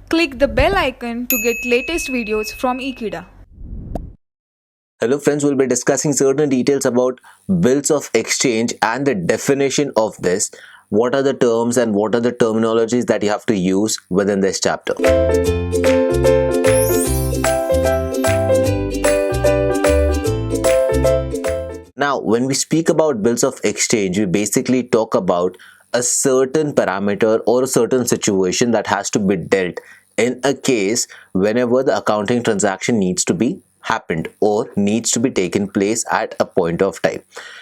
Click the bell icon to get latest videos from Ekeeda. Hello friends, we'll be discussing certain details about bills of exchange and the definition of this. What are the terms and what are the terminologies that you have to use within this chapter? Now, when we speak about bills of exchange, we basically talk about a certain parameter or a certain situation that has to be dealt in a case whenever the accounting transaction needs to be happened or needs to be taken place at a point of time.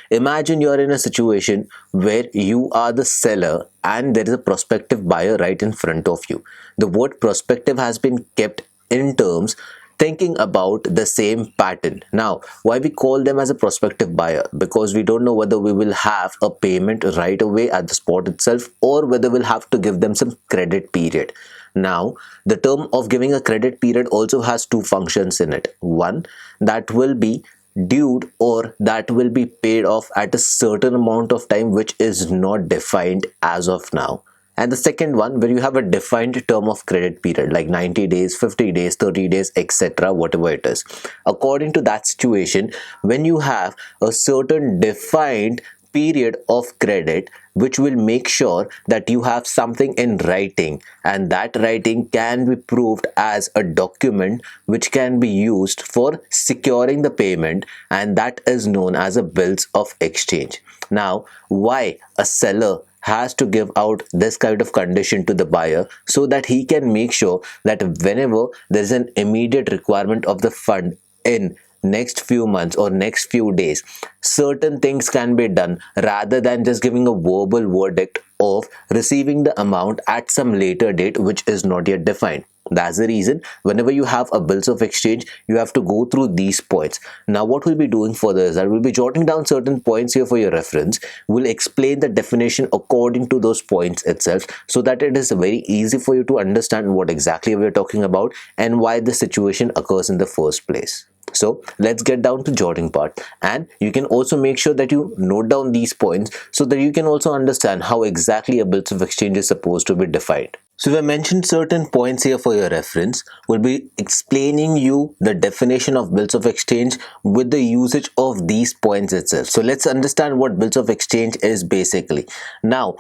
Imagine you're in a situation where you are the seller and there is a prospective buyer right in front of you. The word prospective has been kept in terms thinking about the same pattern. Now, why we call them as a prospective buyer? Because we don't know whether we will have a payment right away at the spot itself or whether we'll have to give them some credit period. Now, the term of giving a credit period also has two functions in it. One, that will be due or that will be paid off at a certain amount of time which is not defined as of now. And the second one, where you have a defined term of credit period like 90 days, 50 days, 30 days, etc., whatever it is. According to that situation, when you have a certain defined period of credit, which will make sure that you have something in writing, and that writing can be proved as a document which can be used for securing the payment, and that is known as a bills of exchange. Now, why a seller has to give out this kind of condition to the buyer so that he can make sure that whenever there is an immediate requirement of the fund in next few months or next few days, certain things can be done rather than just giving a verbal verdict of receiving the amount at some later date which is not yet defined. That's the reason whenever you have a bills of exchange, you have to go through these points. Now, what we'll be doing further is that we'll be jotting down certain points here for your reference. We'll explain the definition according to those points itself so that it is very easy for you to understand what exactly we're talking about and why the situation occurs in the first place. So let's get down to jotting part, and you can also make sure that you note down these points so that you can also understand how exactly a bills of exchange is supposed to be defined. So if I mentioned certain points here for your reference, we'll be explaining you the definition of bills of exchange with the usage of these points itself. So let's understand what bills of exchange is basically. Now,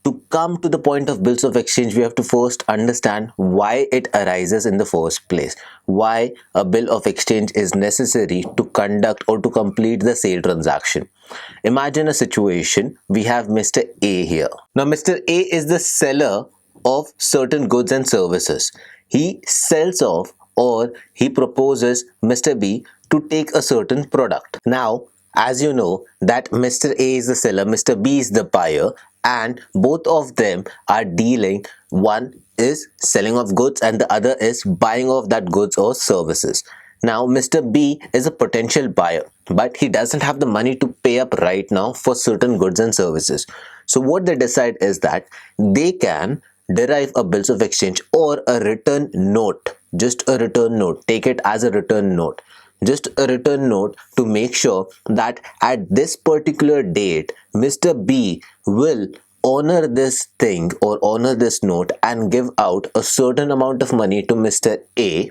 to come to the point of bills of exchange, we have to first understand why it arises in the first place. Why a bill of exchange is necessary to conduct or to complete the sale transaction. Imagine a situation, we have Mr. A here. Now, Mr. A is the seller of certain goods and services. He sells off or he proposes Mr. B to take a certain product. Now, as you know that Mr. A is the seller, Mr. B is the buyer, and both of them are dealing. One is selling of goods and the other is buying of that goods or services. Now, Mr. B is a potential buyer, but he doesn't have the money to pay up right now for certain goods and services. So what they decide is that they can derive a bills of exchange or a return note, just a return note, take it as a return note, just a return note to make sure that at this particular date, Mr. B will honor this thing or honor this note and give out a certain amount of money to Mr. A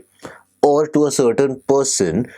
or to a certain person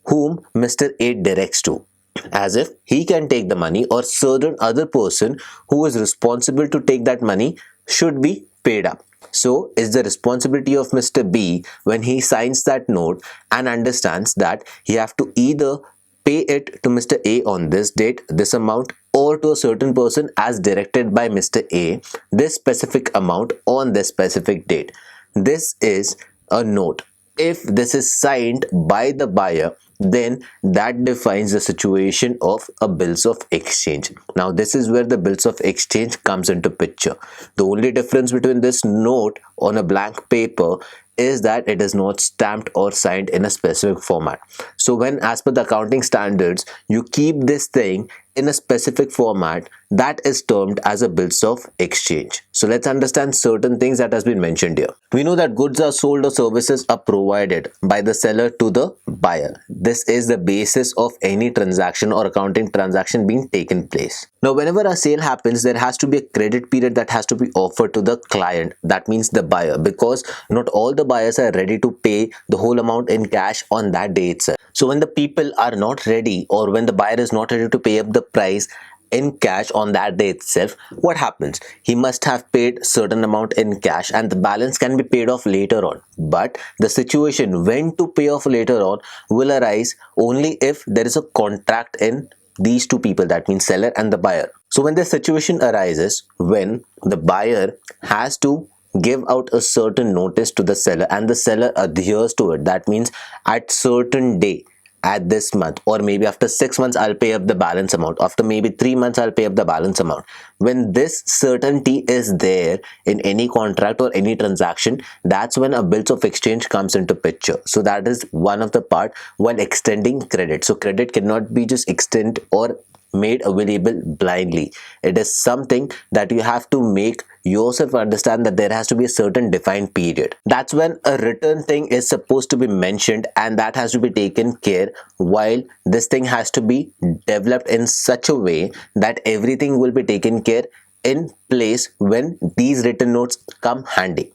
whom Mr. A directs to, as if he can take the money or certain other person who is responsible to take that money should be paid up. So it's the responsibility of Mr. B when he signs that note and understands that he have to either pay it to Mr. A on this date, this amount, or to a certain person as directed by Mr. A, this specific amount on this specific date. This is a note. If this is signed by the buyer, then that defines the situation of a bills of exchange. Now, this is where the bills of exchange comes into picture. The only difference between this note on a blank paper is that it is not stamped or signed in a specific format. So when, as per the accounting standards, you keep this thing in a specific format, that is termed as a bills of exchange. So let's understand certain things that has been mentioned here. We know that goods are sold or services are provided by the seller to the buyer. This is the basis of any transaction or accounting transaction being taken place. Now, whenever a sale happens, there has to be a credit period that has to be offered to the client. That means the buyer, because not all the buyers are ready to pay the whole amount in cash on that day itself. So when the people are not ready, or when the buyer is not ready to pay up the price in cash on that day itself, what happens? He must have paid certain amount in cash and the balance can be paid off later on. But the situation when to pay off later on will arise only if there is a contract in these two people, that means seller and the buyer. So when the situation arises when the buyer has to give out a certain notice to the seller and the seller adheres to it, that means at certain day, at this month, or maybe after 6 months I'll pay up the balance amount, after maybe 3 months I'll pay up the balance amount. When this certainty is there in any contract or any transaction, that's when a bills of exchange comes into picture. So that is one of the part when extending credit. So credit cannot be just extend or made available blindly. It is something that you have to make yourself understand that there has to be a certain defined period. That's when a written thing is supposed to be mentioned, and that has to be taken care, while this thing has to be developed in such a way that everything will be taken care in place when these written notes come handy.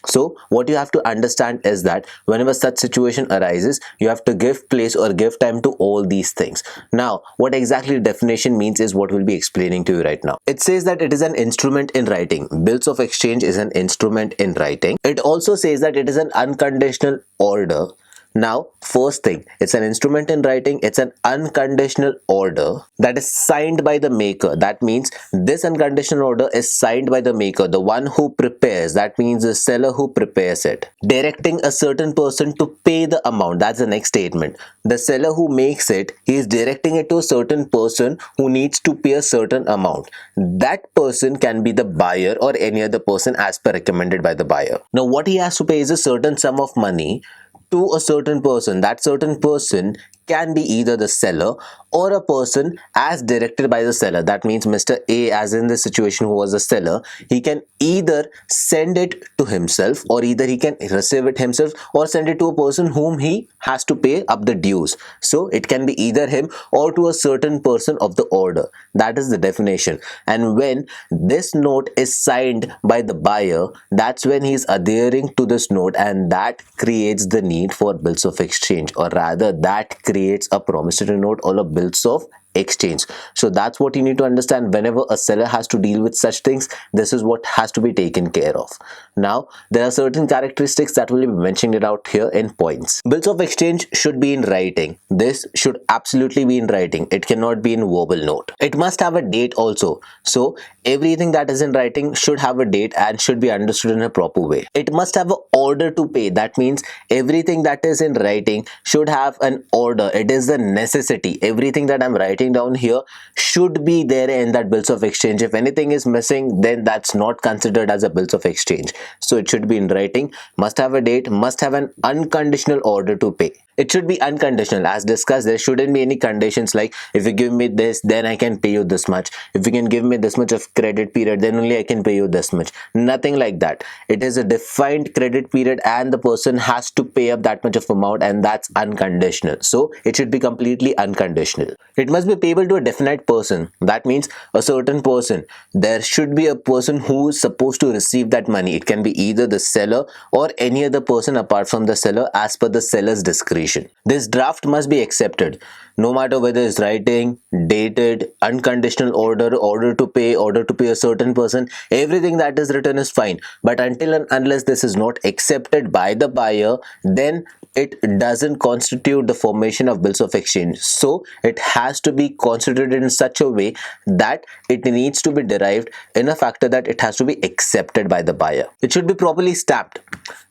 So what you have to understand is that whenever such situation arises, you have to give place or give time to all these things. Now, what exactly definition means is what we'll be explaining to you right now. It says that it is an instrument in writing. Bills of exchange is an instrument in writing. It also says that it is an unconditional order. Now, first thing, it's an instrument in writing, it's an unconditional order that is signed by the maker. That means this unconditional order is signed by the maker, the one who prepares, that means the seller who prepares it, directing a certain person to pay the amount. That's the next statement. The seller who makes it, he is directing it to a certain person who needs to pay a certain amount. That person can be the buyer or any other person as per recommended by the buyer. Now, what he has to pay is a certain sum of money to a certain person. That certain person can be either the seller or a person as directed by the seller. That means Mr. A, as in this situation who was the seller, he can either send it to himself, or either he can receive it himself, or send it to a person whom he has to pay up the dues. So it can be either him or to a certain person of the order. That is the definition. And when this note is signed by the buyer, that's when he is adhering to this note, and that creates the need for bills of exchange, or rather that creates a promissory note or a bills of exchange. So that's what you need to understand. Whenever a seller has to deal with such things, this is what has to be taken care of. Now, there are certain characteristics that will be mentioned it out here in points. Bills of exchange should be in writing. This should absolutely be in writing. It cannot be in verbal note. It must have a date also. So everything that is in writing should have a date and should be understood in a proper way. It must have an order to pay. That means everything that is in writing should have an order. It is a necessity. Everything that I'm writing down here should be there in that bills of exchange. If anything is missing, then that's not considered as a bills of exchange. So it should be in writing, must have a date, must have an unconditional order to pay. It should be unconditional. As discussed, there shouldn't be any conditions like, if you give me this, then I can pay you this much. If you can give me this much of credit period, then only I can pay you this much. Nothing like that. It is a defined credit period and the person has to pay up that much of amount, and that's unconditional. So it should be completely unconditional. It must be payable to a definite person. That means a certain person. There should be a person who is supposed to receive that money. It can be either the seller or any other person apart from the seller as per the seller's discretion. This draft must be accepted, no matter whether it's writing, dated, unconditional order, order to pay a certain person. Everything that is written is fine. But until and unless this is not accepted by the buyer, then it doesn't constitute the formation of bills of exchange. So it has to be considered in such a way that it needs to be derived in a factor that it has to be accepted by the buyer. It should be properly stamped.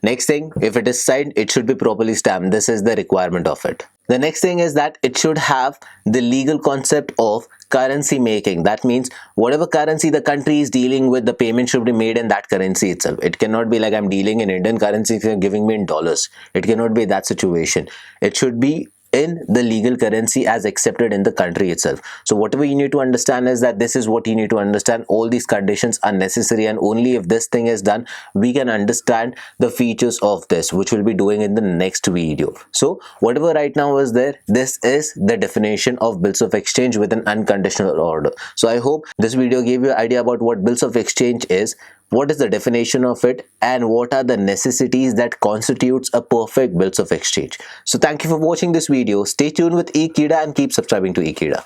Next thing, if it is signed, it should be properly stamped. This is the requirement of it. The next thing is that it should have the legal concept of currency making. That means whatever currency the country is dealing with, the payment should be made in that currency itself. It cannot be like I'm dealing in Indian currency if you're giving me in dollars. It cannot be that situation. It should be in the legal currency as accepted in the country itself. So whatever you need to understand is that this is what you need to understand. All these conditions are necessary, and only if this thing is done we can understand the features of this, which we'll be doing in the next video. So whatever right now is there, this is the definition of bills of exchange with an unconditional order. So I hope this video gave you an idea about what bills of exchange is, what is the definition of it, and what are the necessities that constitutes a perfect bills of exchange. So thank you for watching this video. Stay tuned with Ekeeda and keep subscribing to Ekeeda.